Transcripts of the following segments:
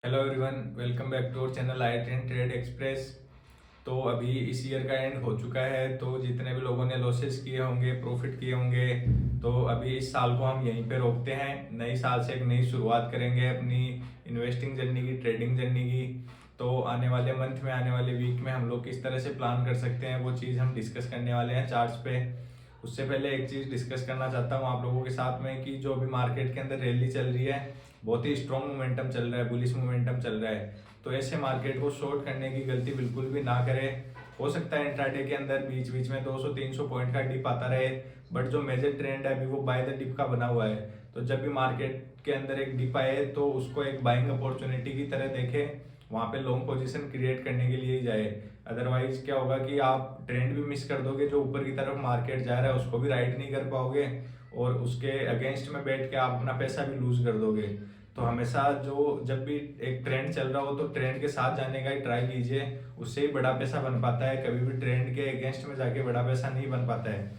Hello everyone, welcome back to our channel I Trade Express. तो अभी इस year का एंड हो चुका है, तो जितने भी लोगों ने लॉसेस किए होंगे, प्रॉफिट किए होंगे, तो अभी इस साल को हम यहीं पे रोकते हैं। नई साल से एक नई शुरुआत करेंगे अपनी इन्वेस्टिंग जर्नी की, ट्रेडिंग जर्नी की। तो आने वाले मंथ में, आने वाले वीक में हम लोग किस तरह से प्लान कर सकते हैं, वो चीज़ हम डिस्कस करने वाले हैं चार्ट्स पे। उससे पहले एक चीज़ डिस्कस करना चाहता हूँ आप लोगों के साथ में कि जो अभी मार्केट के अंदर रैली चल रही है, बहुत ही स्ट्रॉन्ग मोमेंटम चल रहा है, बुलिश मोमेंटम चल रहा है। तो ऐसे मार्केट को शॉर्ट करने की गलती बिल्कुल भी ना करें। हो सकता है इंट्राडे के अंदर बीच बीच में 200-300 पॉइंट का डिप आता रहे, बट जो मेजर ट्रेंड है अभी वो बाय द डिप का बना हुआ है। तो जब भी मार्केट के अंदर एक डिप आए तो उसको एक बाइंग अपॉर्चुनिटी की तरह देखें, वहाँ पे लॉन्ग पोजीशन क्रिएट करने के लिए ही जाए। अदरवाइज क्या होगा कि आप ट्रेंड भी मिस कर दोगे, जो ऊपर की तरफ मार्केट जा रहा है उसको भी राइड नहीं कर पाओगे, और उसके अगेंस्ट में बैठ के आप अपना पैसा भी लूज कर दोगे। तो हमेशा जब भी एक ट्रेंड चल रहा हो तो ट्रेंड के साथ जाने का ही ट्राई कीजिए, उससे ही बड़ा पैसा बन पाता है। कभी भी ट्रेंड के अगेंस्ट में जाके बड़ा पैसा नहीं बन पाता है।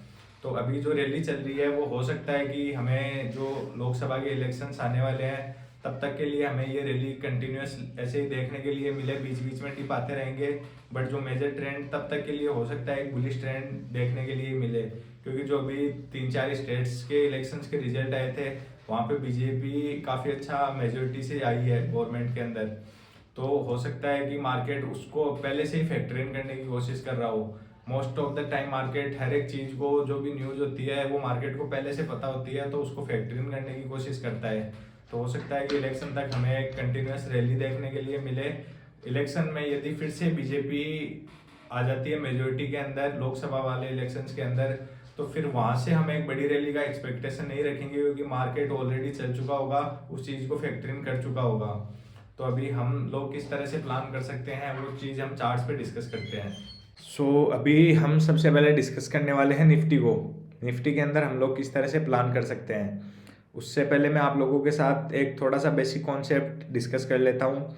तो अभी जो रैली चल रही है वो हो सकता है कि हमें जो लोकसभा के इलेक्शंस आने वाले हैं तब तक के लिए हमें ये रैली कंटिन्यूस ऐसे ही देखने के लिए मिले, बीच बीच में टिप आते रहेंगे। बट जो मेजर ट्रेंड तब तक के लिए हो सकता है एक बुलिश ट्रेंड देखने के लिए मिले, क्योंकि जो अभी 3-4 स्टेट्स के इलेक्शंस के रिजल्ट आए थे वहाँ पे बीजेपी काफ़ी अच्छा मेजोरिटी से आई है गवर्नमेंट के अंदर। तो हो सकता है कि मार्केट उसको पहले से ही फैक्टर इन करने की कोशिश कर रहा हो। Most of the time market हर एक चीज़ को, जो भी न्यूज़ होती है वो मार्केट को पहले से पता होती है, तो उसको फैक्टर इन करने की कोशिश करता है। तो हो सकता है कि इलेक्शन तक हमें एक कंटिन्यूस रैली देखने के लिए मिले। इलेक्शन में यदि फिर से बीजेपी आ जाती है मेजोरिटी के अंदर, लोकसभा वाले इलेक्शंस के अंदर, तो फिर वहां से हम एक बड़ी रैली का एक्सपेक्टेशन नहीं रखेंगे, क्योंकि मार्केट ऑलरेडी चल चुका होगा, उस चीज़ को फैक्टर इन कर चुका होगा। तो अभी हम लोग किस तरह से प्लान कर सकते हैं वो चीज़ हम चार्ट्स पे डिस्कस करते हैं। अभी हम सबसे पहले डिस्कस करने वाले हैं निफ्टी को। निफ्टी के अंदर हम लोग किस तरह से प्लान कर सकते हैं, उससे पहले मैं आप लोगों के साथ एक थोड़ा सा बेसिक कॉन्सेप्ट डिस्कस कर लेता हूँ।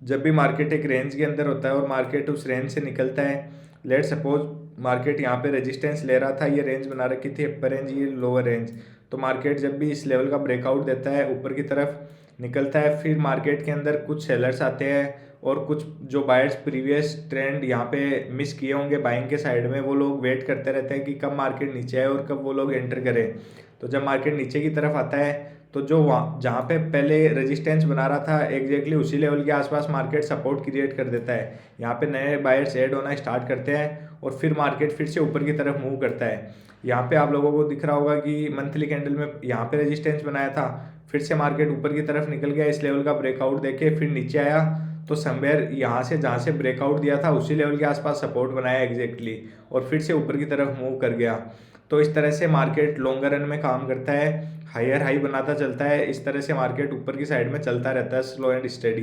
जब भी मार्केट एक रेंज के अंदर होता है और मार्केट उस रेंज से निकलता है, लेट सपोज मार्केट यहाँ पे रेजिस्टेंस ले रहा था, ये रेंज बना रखी थी अपर रेंज, ये लोअर रेंज। तो मार्केट जब भी इस लेवल का ब्रेकआउट देता है, ऊपर की तरफ निकलता है, फिर मार्केट के अंदर कुछ सेलर्स आते हैं और कुछ जो बायर्स प्रीवियस ट्रेंड यहाँ पे मिस किए होंगे बाइंग के साइड में, वो लोग वेट करते रहते हैं कि कब मार्केट नीचे आए और कब वो लोग एंटर करें। तो जब मार्केट नीचे की तरफ आता है तो जो वहाँ जहाँ पे पहले रेजिस्टेंस बना रहा था, एग्जैक्टली उसी लेवल के आसपास मार्केट सपोर्ट क्रिएट कर देता है। यहाँ पे नए बायर्स ऐड होना स्टार्ट करते हैं और फिर मार्केट फिर से ऊपर की तरफ मूव करता है। यहाँ पे आप लोगों को दिख रहा होगा कि मंथली कैंडल में यहाँ पे रेजिस्टेंस बनाया था, फिर से मार्केट ऊपर की तरफ निकल गया, इस लेवल का ब्रेकआउट देके फिर नीचे आया। तो समवेयर यहाँ से जहाँ से ब्रेकआउट दिया था उसी लेवल के आसपास सपोर्ट बनाया एग्जैक्टली, और फिर से ऊपर की तरफ मूव कर गया। तो इस तरह से मार्केट लॉन्गर रन में काम करता है, हायर हाई बनाता चलता है, इस तरह से मार्केट ऊपर की साइड में चलता रहता है स्लो एंड स्टेडी।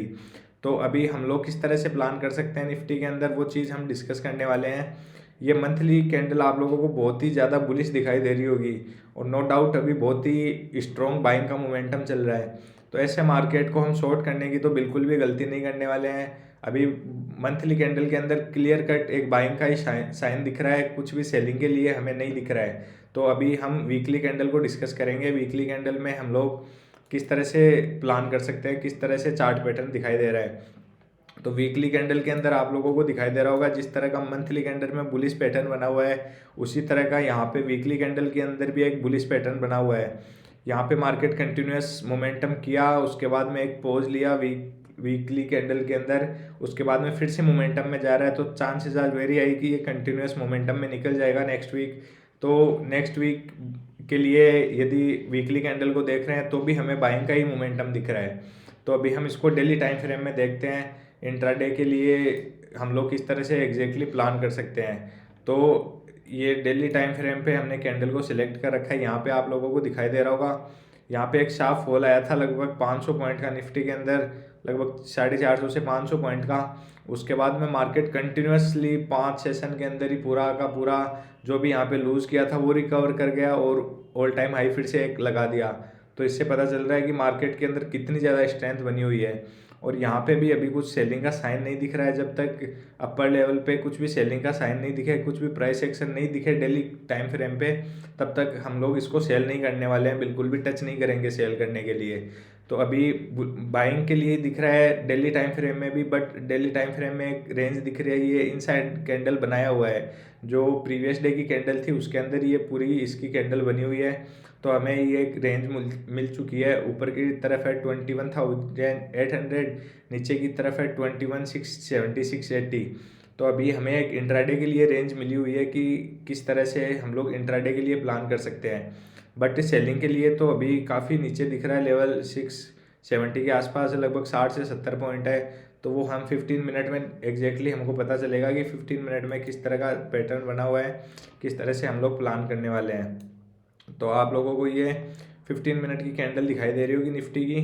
तो अभी हम लोग किस तरह से प्लान कर सकते हैं निफ्टी के अंदर, वो चीज़ हम डिस्कस करने वाले हैं। ये मंथली कैंडल आप लोगों को बहुत ही ज़्यादा बुलिश दिखाई दे रही होगी, और नो डाउट अभी बहुत ही स्ट्रॉन्ग बाइंग का मोमेंटम चल रहा है। तो ऐसे मार्केट को हम शॉर्ट करने की तो बिल्कुल भी गलती नहीं करने वाले हैं। अभी मंथली कैंडल के अंदर क्लियर कट एक बाइंग का ही साइन दिख रहा है, कुछ भी सेलिंग के लिए हमें नहीं दिख रहा है। तो अभी हम वीकली कैंडल को डिस्कस करेंगे। वीकली कैंडल में हम लोग किस तरह से प्लान कर सकते हैं, किस तरह से चार्ट पैटर्न दिखाई दे रहा है। तो वीकली कैंडल के अंदर आप लोगों को दिखाई दे रहा होगा, जिस तरह का मंथली कैंडल में बुलिश पैटर्न बना हुआ है, उसी तरह का यहाँ पे वीकली कैंडल के अंदर भी एक बुलिश पैटर्न बना हुआ है। यहाँ पे मार्केट कंटिन्यूस मोमेंटम किया, उसके बाद में एक पोज लिया वीकली कैंडल के अंदर, उसके बाद में फिर से मोमेंटम में जा रहा है। तो चांसेस आर वेरी हाई कि ये कंटिन्यूस मोमेंटम में निकल जाएगा नेक्स्ट वीक। तो नेक्स्ट वीक के लिए यदि वीकली कैंडल को देख रहे हैं तो भी हमें बाइंग का ही मोमेंटम दिख रहा है। तो अभी हम इसको डेली टाइम फ्रेम में देखते हैं। इंट्राडे के लिए हम लोग किस तरह से एग्जैक्टली प्लान कर सकते हैं। तो ये डेली टाइम फ्रेम पे हमने कैंडल को सिलेक्ट कर रखा है। यहाँ पे आप लोगों को दिखाई दे रहा होगा, यहाँ पे एक शार्प फॉल आया था लगभग 500 पॉइंट का निफ्टी के अंदर, लगभग 450 से 500 पॉइंट का। उसके बाद में मार्केट कंटिन्यूसली 5 सेशन के अंदर ही पूरा का पूरा जो भी यहाँ पे लूज़ किया था वो रिकवर कर गया और ऑल टाइम हाई फिर से एक लगा दिया। तो इससे पता चल रहा है कि मार्केट के अंदर कितनी ज़्यादा स्ट्रेंथ बनी हुई है। और यहाँ पे भी अभी कुछ सेलिंग का साइन नहीं दिख रहा है। जब तक अपर लेवल पे कुछ भी सेलिंग का साइन नहीं दिखे, कुछ भी प्राइस एक्शन नहीं दिखे डेली टाइम फ्रेम पे, तब तक हम लोग इसको सेल नहीं करने वाले हैं, बिल्कुल भी टच नहीं करेंगे सेल करने के लिए। तो अभी बाइंग के लिए दिख रहा है डेली टाइम फ्रेम में भी, बट डेली टाइम फ्रेम में एक रेंज दिख रही है, ये इनसाइड कैंडल बनाया हुआ है। जो प्रीवियस डे की कैंडल थी उसके अंदर ये पूरी इसकी कैंडल बनी हुई है। तो हमें ये एक रेंज मिल चुकी है। ऊपर की तरफ है 21,800, नीचे की तरफ है 21,676.80। तो अभी हमें एक इंट्राडे के लिए रेंज मिली हुई है कि किस तरह से हम लोग इंट्राडे के लिए प्लान कर सकते हैं। बट सेलिंग के लिए तो अभी काफ़ी नीचे दिख रहा है, लेवल 670 के आसपास, लगभग 60 से 70 पॉइंट है। तो वो हम 15 मिनट में एग्जैक्टली हमको पता चलेगा कि 15 मिनट में किस तरह का पैटर्न बना हुआ है, किस तरह से हम लोग प्लान करने वाले हैं। तो आप लोगों को ये 15 मिनट की कैंडल दिखाई दे रही होगी निफ्टी की।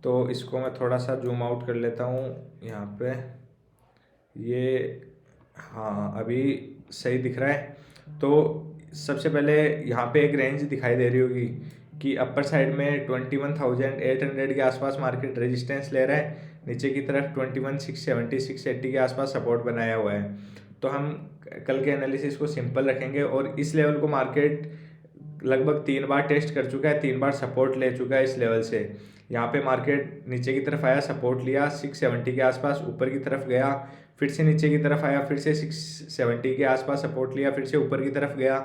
तो इसको मैं थोड़ा सा जूम आउट कर लेता हूँ यहाँ पे। ये हाँ अभी सही दिख रहा है। तो सबसे पहले यहाँ पे एक रेंज दिखाई दे रही होगी कि अपर साइड में 21,800 के आसपास मार्केट रेजिस्टेंस ले रहा है, नीचे की तरफ 21,670 680 के आसपास सपोर्ट बनाया हुआ है। तो हम कल के एनालिसिस को सिंपल रखेंगे और इस लेवल को मार्केट लगभग 3 बार टेस्ट कर चुका है, 3 बार सपोर्ट ले चुका है इस लेवल से। यहाँ पे मार्केट नीचे की तरफ आया, सपोर्ट लिया 670 के आसपास, ऊपर की तरफ गया, फिर से नीचे की तरफ आया, फिर से 670 के आसपास सपोर्ट लिया, फिर से ऊपर की तरफ गया,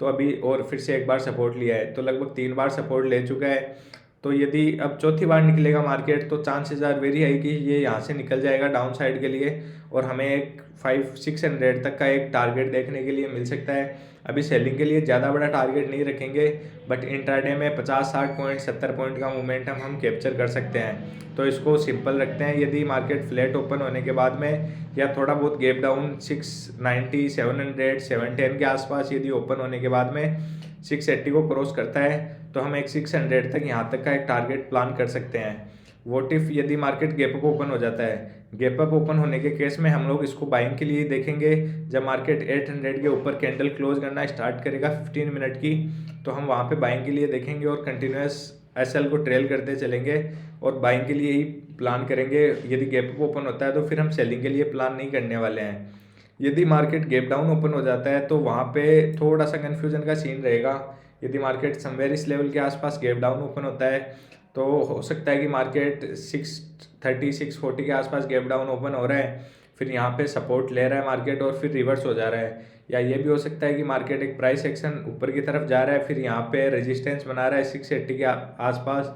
तो अभी और फिर से एक बार सपोर्ट लिया है। तो लगभग 3 बार सपोर्ट ले चुका है। तो यदि अब चौथी बार निकलेगा मार्केट तो चांसेस आर वेरी हाई कि ये यहाँ से निकल जाएगा डाउन साइड के लिए और हमें एक 500-600 तक का एक टारगेट देखने के लिए मिल सकता है। अभी सेलिंग के लिए ज़्यादा बड़ा टारगेट नहीं रखेंगे, बट इंट्राडे में 50-60 पॉइंट 70 पॉइंट का मोमेंटम हम कैप्चर कर सकते हैं। तो इसको सिंपल रखते हैं। यदि मार्केट फ्लैट ओपन होने के बाद में या थोड़ा बहुत गैप डाउन 690 700 710 के आसपास यदि ओपन होने के बाद में 680 को क्रॉस करता है तो हम एक 600 तक यहाँ तक का एक टारगेट प्लान कर सकते हैं। वोट इफ यदि मार्केट गैप अप ओपन हो जाता है, गैप अप ओपन होने के केस में हम लोग इसको बाइंग के लिए देखेंगे। जब मार्केट 800 के ऊपर कैंडल क्लोज करना स्टार्ट करेगा 15 मिनट की, तो हम वहाँ पे बाइंग के लिए देखेंगे और कंटिन्यूस एसएल को ट्रेल करते चलेंगे और बाइंग के लिए ही प्लान करेंगे। यदि गैप अप ओपन होता है तो फिर हम सेलिंग के लिए प्लान नहीं करने वाले हैं। यदि मार्केट गैप डाउन ओपन हो जाता है तो वहाँ पे थोड़ा सा कन्फ्यूजन का सीन रहेगा। यदि मार्केट समवेयर इस लेवल के आसपास गैप डाउन ओपन होता है तो हो सकता है कि मार्केट 630 640 के आसपास गैप डाउन ओपन हो रहा है, फिर यहाँ पे सपोर्ट ले रहा है मार्केट और फिर रिवर्स हो जा रहा है। या ये भी हो सकता है कि मार्केट एक प्राइस एक्शन ऊपर की तरफ जा रहा है, फिर यहाँ पे रेजिस्टेंस बना रहा है 680 के आसपास,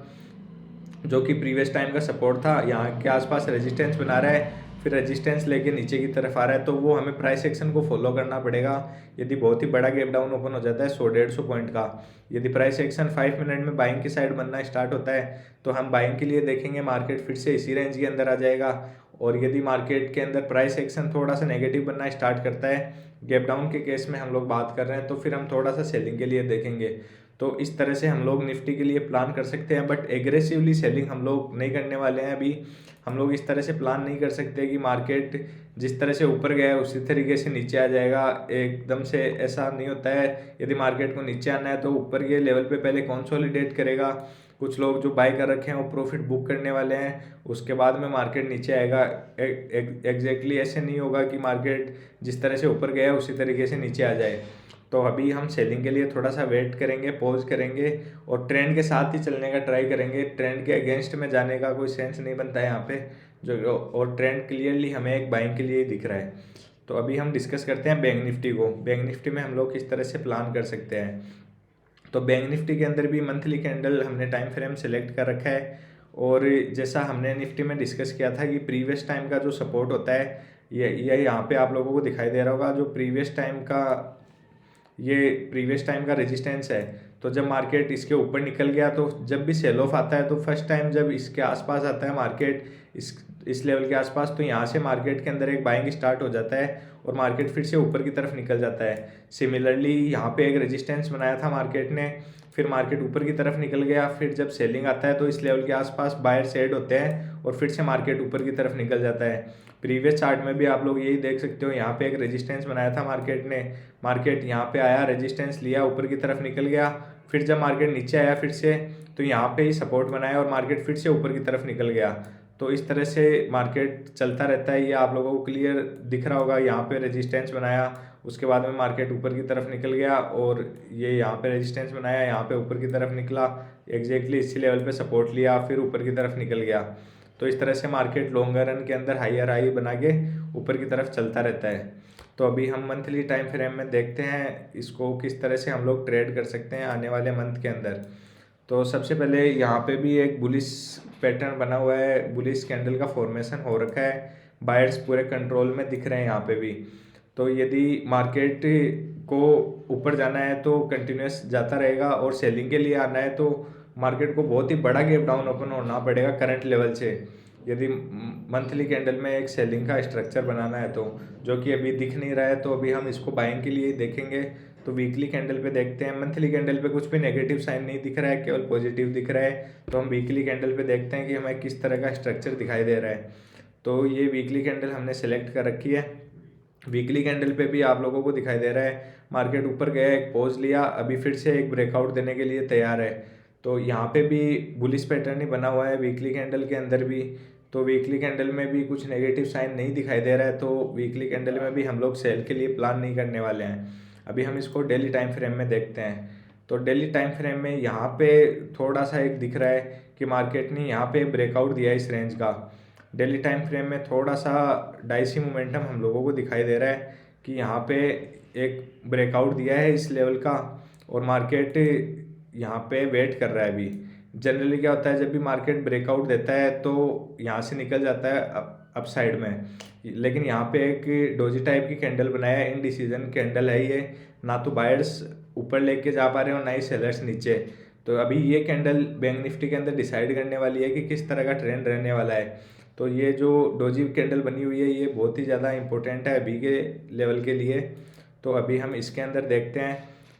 जो कि प्रीवियस टाइम का सपोर्ट था, यहाँ के आसपास रेजिस्टेंस बना रहा है, फिर रेजिस्टेंस लेके नीचे की तरफ आ रहा है। तो वो हमें प्राइस एक्शन को फॉलो करना पड़ेगा। यदि बहुत ही बड़ा गैप डाउन ओपन हो जाता है 100-150 पॉइंट का, यदि प्राइस एक्शन 5 मिनट में बाइंग की साइड बनना स्टार्ट होता है तो हम बाइंग के लिए देखेंगे मार्केट फिर से इसी रेंज के अंदर आ जाएगा। और यदि मार्केट के अंदर प्राइस एक्शन थोड़ा सा नेगेटिव बनना स्टार्ट करता है, गैप डाउन के केस में हम लोग बात कर रहे हैं, तो फिर हम थोड़ा सा सेलिंग के लिए देखेंगे। तो इस तरह से हम लोग निफ्टी के लिए प्लान कर सकते हैं, बट एग्रेसिवली सेलिंग हम लोग नहीं करने वाले हैं। अभी हम लोग इस तरह से प्लान नहीं कर सकते कि मार्केट जिस तरह से ऊपर गया है उसी तरीके से नीचे आ जाएगा एकदम से, ऐसा नहीं होता है। यदि मार्केट को नीचे आना है तो ऊपर के लेवल पे पहले कंसोलिडेट करेगा। कुछ लोग जो बाय कर रखे हैं वो प्रॉफिट बुक करने वाले हैं, उसके बाद में मार्केट नीचे आएगा। एग्जैक्टली ऐसे नहीं होगा कि मार्केट जिस तरह से ऊपर गया है उसी तरीके से नीचे आ जाए। तो अभी हम सेलिंग के लिए थोड़ा सा वेट करेंगे, पॉज करेंगे और ट्रेंड के साथ ही चलने का ट्राई करेंगे। ट्रेंड के अगेंस्ट में जाने का कोई सेंस नहीं बनता है यहाँ पे जो, और ट्रेंड क्लियरली हमें एक बाइंग के लिए ही दिख रहा है। तो अभी हम डिस्कस करते हैं बैंक निफ्टी को। बैंक निफ्टी में हम लोग किस तरह से प्लान कर सकते हैं। तो बैंक निफ्टी के अंदर भी मंथली कैंडल हमने टाइम फ्रेम सेलेक्ट कर रखा है। और जैसा हमने निफ्टी में डिस्कस किया था कि प्रीवियस टाइम का जो सपोर्ट होता है ये यहाँ पे आप लोगों को दिखाई दे रहा होगा, जो प्रीवियस टाइम का ये प्रीवियस टाइम का रेजिस्टेंस है। तो जब मार्केट इसके ऊपर निकल गया तो जब भी सेल ऑफ आता है तो फर्स्ट टाइम जब इसके आसपास आता है मार्केट इस लेवल के आसपास, तो यहाँ से मार्केट के अंदर एक बाइंग स्टार्ट हो जाता है और मार्केट फिर से ऊपर की तरफ निकल जाता है। सिमिलरली यहाँ पे एक रेजिस्टेंस बनाया था मार्केट ने, फिर मार्केट ऊपर की तरफ निकल गया, फिर जब सेलिंग आता है तो इस लेवल के आसपास बायर सेड होते हैं और फिर से मार्केट ऊपर की तरफ निकल जाता है। प्रीवियस चार्ट में भी आप लोग यही देख सकते हो, यहाँ पे एक रेजिस्टेंस बनाया था मार्केट ने, मार्केट यहाँ पे आया, रेजिस्टेंस लिया, ऊपर की तरफ निकल गया, फिर जब मार्केट नीचे आया फिर से तो यहाँ पे ही सपोर्ट बनाया और मार्केट फिर से ऊपर की तरफ निकल गया। तो इस तरह से मार्केट चलता रहता है। ये आप लोगों को क्लियर दिख रहा होगा, यहाँ पे रेजिस्टेंस बनाया, उसके बाद में मार्केट ऊपर की तरफ निकल गया, और ये यहाँ पे रेजिस्टेंस बनाया, यहाँ पे ऊपर की तरफ निकला, एग्जैक्टली इसी लेवल पे सपोर्ट लिया, फिर ऊपर की तरफ निकल गया। तो इस तरह से मार्केट लॉन्गर रन के अंदर हायर हाई बना के ऊपर की तरफ चलता रहता है। तो अभी हम मंथली टाइम फ्रेम में देखते हैं इसको किस तरह से हम लोग ट्रेड कर सकते हैं आने वाले मंथ के अंदर। तो सबसे पहले यहाँ पे भी एक बुलिश पैटर्न बना हुआ है, बुलिश कैंडल का फॉर्मेशन हो रखा है, बायर्स पूरे कंट्रोल में दिख रहे हैं यहाँ पे भी। तो यदि मार्केट को ऊपर जाना है तो कंटिन्यूस जाता रहेगा, और सेलिंग के लिए आना है तो मार्केट को बहुत ही बड़ा गैप डाउन ओपन होना पड़ेगा करंट लेवल से, यदि मंथली कैंडल में एक सेलिंग का स्ट्रक्चर बनाना है तो, जो कि अभी दिख नहीं रहा है। तो अभी हम इसको बाइंग के लिए देखेंगे। तो वीकली कैंडल पे देखते हैं। मंथली कैंडल पे कुछ भी नेगेटिव साइन नहीं दिख रहा है, केवल पॉजिटिव दिख रहा है। तो हम वीकली कैंडल पे देखते हैं कि हमें किस तरह का स्ट्रक्चर दिखाई दे रहा है। तो ये वीकली कैंडल हमने सेलेक्ट कर रखी है। वीकली कैंडल पे भी आप लोगों को दिखाई दे रहा है मार्केट ऊपर गया, एक पॉज लिया, अभी फिर से एक ब्रेकआउट देने के लिए तैयार है। तो यहाँ पे भी बुलिश पैटर्न ही बना हुआ है वीकली कैंडल के अंदर भी। तो वीकली कैंडल में भी कुछ नेगेटिव साइन नहीं दिखाई दे रहा है, तो वीकली कैंडल में भी हम लोग सेल के लिए प्लान नहीं करने वाले हैं। अभी हम इसको डेली टाइम फ्रेम में देखते हैं। तो डेली टाइम फ्रेम में यहाँ पे थोड़ा सा एक दिख रहा है कि मार्केट ने यहाँ पे ब्रेकआउट दिया है इस रेंज का। डेली टाइम फ्रेम में थोड़ा सा डाइसी मोमेंटम हम लोगों को दिखाई दे रहा है कि यहाँ पे एक ब्रेकआउट दिया है इस लेवल का, और मार्केट यहाँ पे वेट कर रहा है अभी। जनरली क्या होता है, जब भी मार्केट ब्रेकआउट देता है तो यहाँ से निकल जाता है अप साइड में, लेकिन यहाँ पे एक डोजी टाइप की कैंडल बनाया है, इनडिसीजन कैंडल है ये, ना तो बायर्स ऊपर लेके जा पा रहे हो ना ही सेलर्स नीचे। तो अभी ये कैंडल बैंक निफ्टी के अंदर डिसाइड करने वाली है कि किस तरह का ट्रेंड रहने वाला है। तो ये जो डोजी कैंडल बनी हुई है ये बहुत ही ज़्यादा इंपॉर्टेंट है अभी के लेवल के लिए। तो अभी हम इसके अंदर देखते हैं,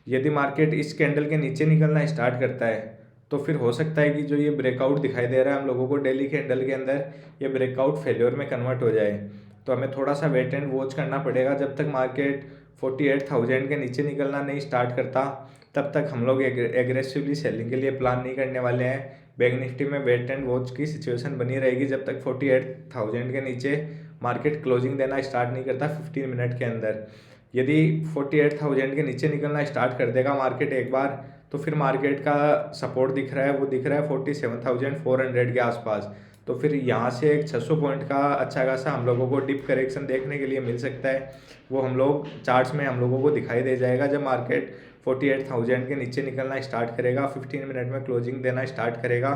यदि मार्केट इस कैंडल के नीचे निकलना स्टार्ट करता है तो फिर हो सकता है कि जो ये ब्रेकआउट दिखाई दे रहा है हम लोगों को डेली कैंडल के अंदर, ये ब्रेकआउट फेल्योर में कन्वर्ट हो जाए। तो हमें थोड़ा सा वेट एंड वॉच करना पड़ेगा। जब तक मार्केट 48,000 के नीचे निकलना नहीं स्टार्ट करता तब तक हम लोग एग्रेसिवली सेलिंग के लिए प्लान नहीं करने वाले हैं। बैंक निफ्टी में वेट एंड वॉच की सिचुएशन बनी रहेगी जब तक 48,000 के नीचे मार्केट क्लोजिंग देना स्टार्ट नहीं करता 15 मिनट के अंदर। यदि 48,000 के नीचे निकलना स्टार्ट कर देगा मार्केट एक बार, तो फिर मार्केट का सपोर्ट दिख रहा है, वो दिख रहा है 47,400 के आसपास। तो फिर यहाँ से एक 600 पॉइंट का अच्छा खासा हम लोगों को डिप करेक्शन देखने के लिए मिल सकता है। वो हम लोग चार्ट्स में हम लोगों को दिखाई दे जाएगा जब मार्केट 48,000 के नीचे निकलना स्टार्ट करेगा, 15 मिनट में क्लोजिंग देना स्टार्ट करेगा।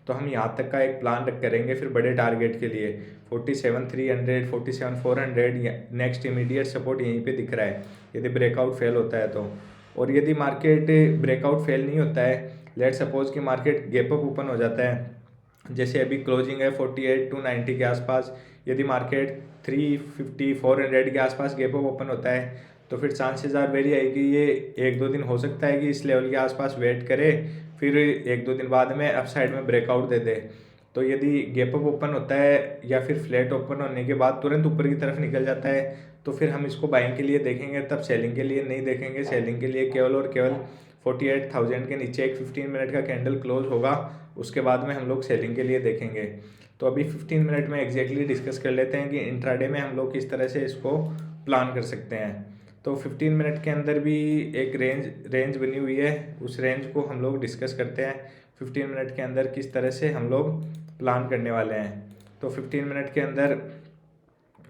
तो हम यहाँ तक का एक प्लान करेंगे फिर बड़े टारगेट के लिए 47,300, 47,400 नेक्स्ट इमीडिएट सपोर्ट यहीं पे दिख रहा है यदि ब्रेकआउट फेल होता है तो। और यदि मार्केट ब्रेकआउट फेल नहीं होता है, लेट सपोज कि मार्केट गैप अप ओपन हो जाता है, जैसे अभी क्लोजिंग है 48,290 के आसपास, यदि मार्केट 350, 400 के आसपास गैप अप ओपन होता है तो फिर चांसेस आर वेरी है कि ये एक दो दिन हो सकता है कि इस लेवल के आसपास वेट करे, फिर एक दो दिन बाद में अप साइड में ब्रेकआउट दे दे। तो यदि गैप अप ओपन होता है या फिर फ्लैट ओपन होने के बाद तुरंत ऊपर की तरफ निकल जाता है तो फिर हम इसको बाइंग के लिए देखेंगे, तब सेलिंग के लिए नहीं देखेंगे। सेलिंग के लिए केवल और केवल 48,000 के नीचे एक 15 मिनट का कैंडल क्लोज होगा, उसके बाद में हम लोग सेलिंग के लिए देखेंगे। तो अभी 15 मिनट में एग्जैक्टली डिस्कस कर लेते हैं कि इंट्राडे में हम लोग किस तरह से इसको प्लान कर सकते हैं। तो 15 मिनट के अंदर भी एक रेंज बनी हुई है, उस रेंज को हम लोग डिस्कस करते हैं 15 मिनट के अंदर किस तरह से हम लोग प्लान करने वाले हैं। तो 15 मिनट के अंदर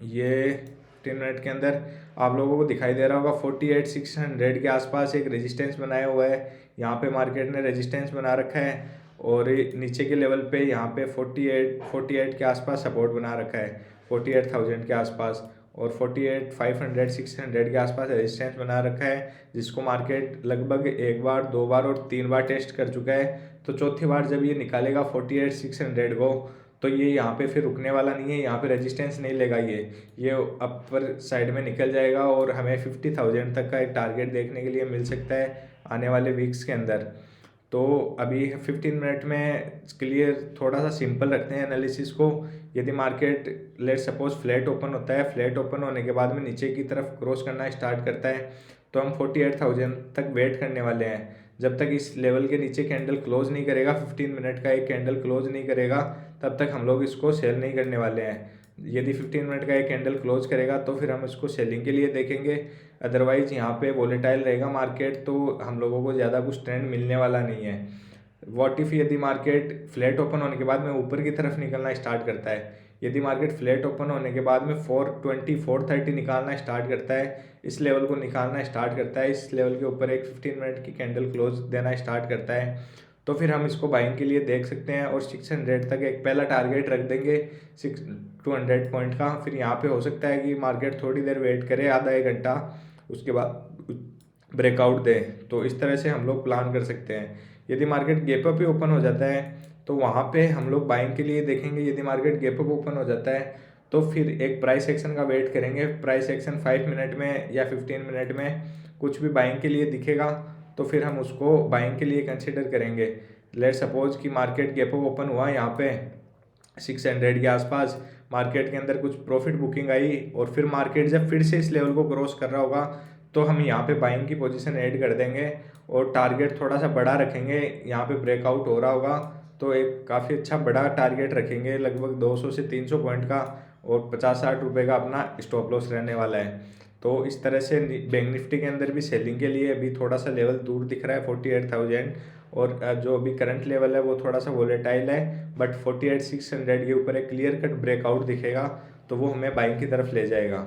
ये 15 मिनट के अंदर आप लोगों को दिखाई दे रहा होगा 48,600 के आसपास एक रेजिस्टेंस बनाया हुआ है। यहाँ पे मार्केट ने रेजिस्टेंस बना रखा है और नीचे के लेवल पे यहाँ पे 48 के आसपास सपोर्ट बना रखा है 48,000 के आसपास, और 48,500, 600 के आसपास रेजिस्टेंस बना रखा है, जिसको मार्केट लगभग एक बार, दो बार और तीन बार टेस्ट कर चुका है। तो चौथी बार जब ये निकालेगा 48,600 को, तो ये यहाँ पे फिर रुकने वाला नहीं है, यहाँ पे रेजिस्टेंस नहीं लेगा, ये अपर साइड में निकल जाएगा और हमें 50,000 तक का एक टारगेट देखने के लिए मिल सकता है आने वाले वीक्स के अंदर। तो अभी 15 मिनट में क्लियर थोड़ा सा सिंपल रखते हैं एनालिसिस को। यदि market let suppose flat open होता है, फ्लैट ओपन होने के बाद में नीचे की तरफ क्रॉस करना स्टार्ट करता है तो हम 48,000 तक वेट करने वाले हैं। जब तक इस लेवल के नीचे कैंडल क्लोज नहीं करेगा, 15 मिनट का एक कैंडल क्लोज नहीं करेगा, तब तक हम लोग इसको सेल नहीं करने वाले हैं। यदि 15 मिनट का एक कैंडल क्लोज करेगा तो फिर हम इसको सेलिंग के लिए देखेंगे। अदरवाइज यहाँ पे वोलेटाइल रहेगा मार्केट, तो हम लोगों को ज़्यादा कुछ ट्रेंड मिलने वाला नहीं है। व्हाट इफ यदि मार्केट फ्लैट ओपन होने के बाद में ऊपर की तरफ निकलना स्टार्ट करता है, यदि मार्केट फ्लैट ओपन होने के बाद में 420 430 निकालना स्टार्ट करता है, इस लेवल को निकालना स्टार्ट करता है, इस लेवल के ऊपर एक 15 मिनट की कैंडल क्लोज देना स्टार्ट करता है, तो फिर हम इसको बाइंग के लिए देख सकते हैं। और 600 तक एक पहला टारगेट रख देंगे 200 पॉइंट का। फिर यहाँ पे हो सकता है कि मार्केट थोड़ी देर वेट करे, आधा एक घंटा, उसके बाद ब्रेकआउट दे। तो इस तरह से हम लोग प्लान कर सकते हैं। यदि मार्केट गैप अप ही ओपन हो जाता है तो वहाँ पे हम लोग बाइंग के लिए देखेंगे। यदि मार्केट गैप अप ओपन हो जाता है तो फिर एक प्राइस एक्शन का वेट करेंगे। प्राइस एक्शन 5 मिनट में या 15 मिनट में कुछ भी बाइंग के लिए दिखेगा तो फिर हम उसको बाइंग के लिए कंसिडर करेंगे। लेट सपोज कि मार्केट गैप अप ओपन हुआ यहाँ पे 600 के आसपास, मार्केट के अंदर कुछ प्रॉफिट बुकिंग आई और फिर मार्केट जब फिर से इस लेवल को क्रॉस कर रहा होगा तो हम यहाँ पे बाइंग की पोजीशन ऐड कर देंगे और टारगेट थोड़ा सा बड़ा रखेंगे। यहाँ पे ब्रेकआउट हो रहा होगा तो एक काफ़ी अच्छा बड़ा टारगेट रखेंगे, लगभग 200 से 300 पॉइंट का, और 50-60 रुपये का अपना स्टॉप लॉस रहने वाला है। तो इस तरह से बैंक निफ्टी के अंदर भी सेलिंग के लिए अभी थोड़ा सा लेवल दूर दिख रहा है 48,000, और जो अभी करंट लेवल है वो थोड़ा सा वोलेटाइल है, बट 48,600 के ऊपर एक क्लियर कट ब्रेकआउट दिखेगा तो वो हमें बाइंग की तरफ ले जाएगा।